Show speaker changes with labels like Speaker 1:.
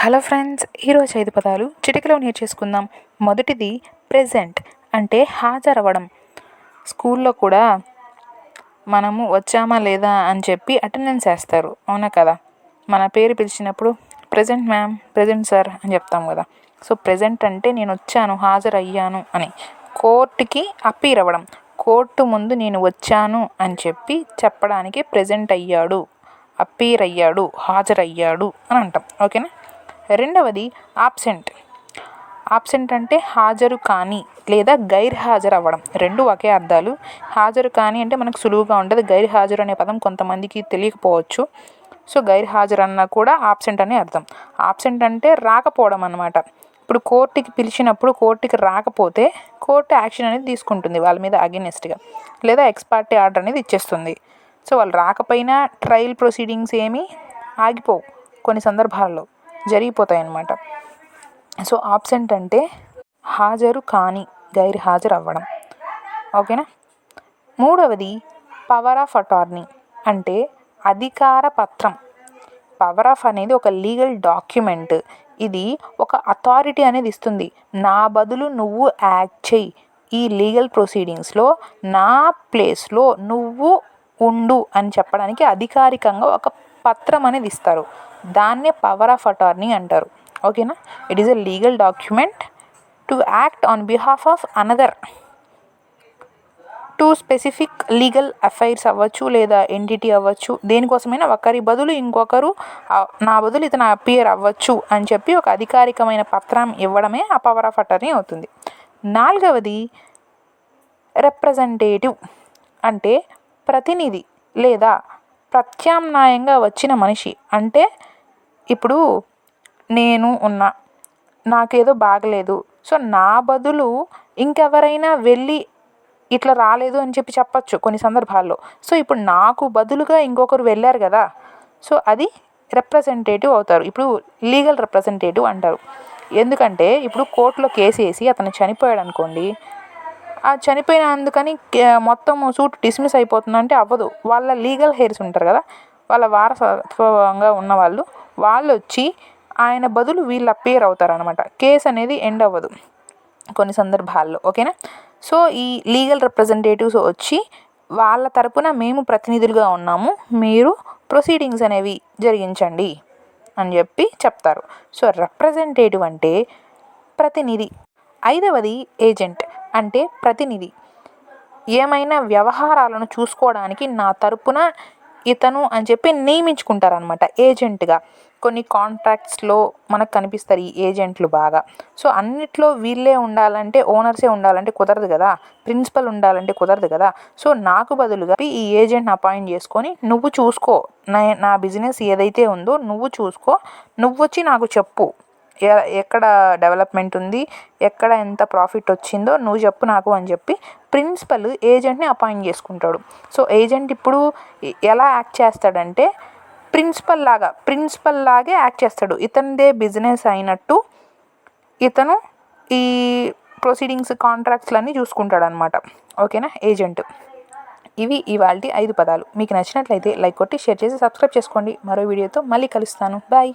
Speaker 1: Hello friends, ఈరోజు 5 పదాలు చిటికలో నేర్చేసుకుందాం. మొదటిది ప్రెజెంట్ అంటే హాజరవ్వడం. స్కూల్లో కూడా మనము వచ్చామా లేదా అని చెప్పి అటెండెన్స్ వేస్తారు, అవునా కదా. మన పేరు పిలిచినప్పుడు ప్రెజెంట్ మ్యామ్, ప్రెజెంట్ సార్ అని చెప్తాం కదా. సో ప్రెజెంట్ అంటే నేను వచ్చాను, హాజరయ్యాను అని. కోర్టుకి అప్పీర్ అవ్వడం, కోర్టు ముందు నేను వచ్చాను అని చెప్పి చెప్పడానికి ప్రెజెంట్ అయ్యాడు, అప్పీర్ అయ్యాడు, హాజరయ్యాడు అని అంటాం. ఓకేనా. రెండవది ఆబ్సెంట్. ఆబ్సెంట్ అంటే హాజరు కాని లేదా గైర్హాజరు అవ్వడం. రెండు ఒకే అర్థాలు. హాజరు కాని అంటే మనకు సులువుగా ఉంటుంది. గైర్హాజరు అనే పదం కొంతమందికి తెలియకపోవచ్చు. సో గైర్హాజరు అన్నా కూడా ఆబ్సెంట్ అనే అర్థం. ఆబ్సెంట్ అంటే రాకపోవడం అన్నమాట. ఇప్పుడు కోర్టుకి పిలిచినప్పుడు కోర్టుకి రాకపోతే కోర్టు యాక్షన్ అనేది తీసుకుంటుంది వాళ్ళ మీద అగెనిస్ట్గా, లేదా ఎక్స్ పార్టీ ఆర్డర్ అనేది ఇచ్చేస్తుంది. సో వాళ్ళు రాకపోయినా ట్రయల్ ప్రొసీడింగ్స్ ఏమీ ఆగిపోవు, కొన్ని సందర్భాల్లో జరిగిపోతాయి అన్నమాట. సో ఆబ్సెంట్ అంటే హాజరు కాని, గైర్హాజరు అవ్వడం. ఓకేనా. మూడవది పవర్ ఆఫ్ అటార్నీ అంటే అధికార పత్రం. పవర్ ఆఫ్ అనేది ఒక లీగల్ డాక్యుమెంట్. ఇది ఒక అథారిటీ అనేది ఇస్తుంది. నా బదులు నువ్వు యాక్ట్ చెయ్యి, ఈ లీగల్ ప్రొసీడింగ్స్లో నా ప్లేస్లో నువ్వు ఉండు అని చెప్పడానికి అధికారికంగా ఒక పత్రం అనేది ఇస్తారు. దాన్నే పవర్ ఆఫ్ అటార్నీ అంటారు. ఓకేనా. It is a legal document to act on behalf of another to specific legal affairs అవ్వచ్చు, లేదా ఎంటిటీ అవ్వచ్చు. దేనికోసమైనా ఒకరి బదులు ఇంకొకరు నా బదులు ఇతను అపియర్ అవ్వచ్చు అని చెప్పి ఒక అధికారికమైన పత్రం ఇవ్వడమే ఆ పవర్ ఆఫ్ అటార్నీ అవుతుంది. నాలుగవది రిప్రజెంటేటివ్ అంటే ప్రతినిధి లేదా ప్రత్యామ్నాయంగా వచ్చిన మనిషి. అంటే ఇప్పుడు నేను ఉన్నా, నాకేదో బాగలేదు, సో నా బదులు ఇంకెవరైనా వెళ్ళి ఇట్లా రాలేదు అని చెప్పి చెప్పచ్చు కొన్ని సందర్భాల్లో. సో ఇప్పుడు నాకు బదులుగా ఇంకొకరు వెళ్ళారు కదా, సో అది రిప్రజెంటేటివ్ అవుతారు. ఇప్పుడు లీగల్ రిప్రజెంటేటివ్ అంటారు. ఎందుకంటే ఇప్పుడు కోర్టులో కేసు వేసి అతను చనిపోయాడు అనుకోండి, ఆ చనిపోయినందుకని మొత్తం సూట్ డిస్మిస్ అయిపోతుందంటే అవ్వదు. వాళ్ళ లీగల్ హెయిర్స్ ఉంటారు కదా, వాళ్ళ వారసత్వంగా ఉన్న వాళ్ళు వచ్చి ఆయన బదులు వీళ్ళు అపియర్ అవుతారనమాట. కేసు అనేది ఎండ్ అవ్వదు కొన్ని సందర్భాల్లో. ఓకేనా. సో ఈ లీగల్ రిప్రజెంటేటివ్స్ వచ్చి వాళ్ళ తరపున మేము ప్రతినిధులుగా ఉన్నాము, మీరు ప్రొసీడింగ్స్ అనేవి జరిగించండి అని చెప్పి చెప్తారు. సో రిప్రజెంటేటివ్ అంటే ప్రతినిధి. ఐదవది ఏజెంట్ అంటే ప్రతినిధి. ఏమైనా వ్యవహారాలను చూసుకోవడానికి నా తరపున ఇతను అని చెప్పి నియమించుకుంటారనమాట ఏజెంట్గా. కొన్ని కాంట్రాక్ట్స్లో మనకు కనిపిస్తారు ఈ ఏజెంట్లు బాగా. సో అన్నిట్లో వీళ్ళే ఉండాలంటే, ఓనర్సే ఉండాలంటే కుదరదు కదా, ప్రిన్సిపల్ ఉండాలంటే కుదరదు కదా. సో నాకు బదులుగా ఈ ఏజెంట్ని అపాయింట్ చేసుకొని నువ్వు చూసుకో, నా బిజినెస్ ఏదైతే ఉందో నువ్వు చూసుకో, నువ్వు వచ్చి నాకు చెప్పు ఎక్కడ డెవలప్మెంట్ ఉంది, ఎక్కడ ఎంత ప్రాఫిట్ వచ్చిందో నువ్వు చెప్పు నాకు అని చెప్పి ప్రిన్సిపల్ ఏజెంట్ని అపాయింట్ చేసుకుంటాడు. సో ఏజెంట్ ఇప్పుడు ఎలా యాక్ట్ చేస్తాడంటే ప్రిన్సిపల్ లాగే యాక్ట్ చేస్తాడు. ఇతనిదే బిజినెస్ అయినట్టు ఇతను ఈ ప్రొసీడింగ్స్, కాంట్రాక్ట్స్లన్నీ చూసుకుంటాడు అనమాట. ఓకేనా. ఏజెంట్. ఇవి ఇవాల్టి 5 పదాలు. మీకు నచ్చినట్లయితే లైక్ కొట్టి షేర్ చేసి సబ్స్క్రైబ్ చేసుకోండి. మరో వీడియోతో మళ్ళీ కలుస్తాను. బాయ్.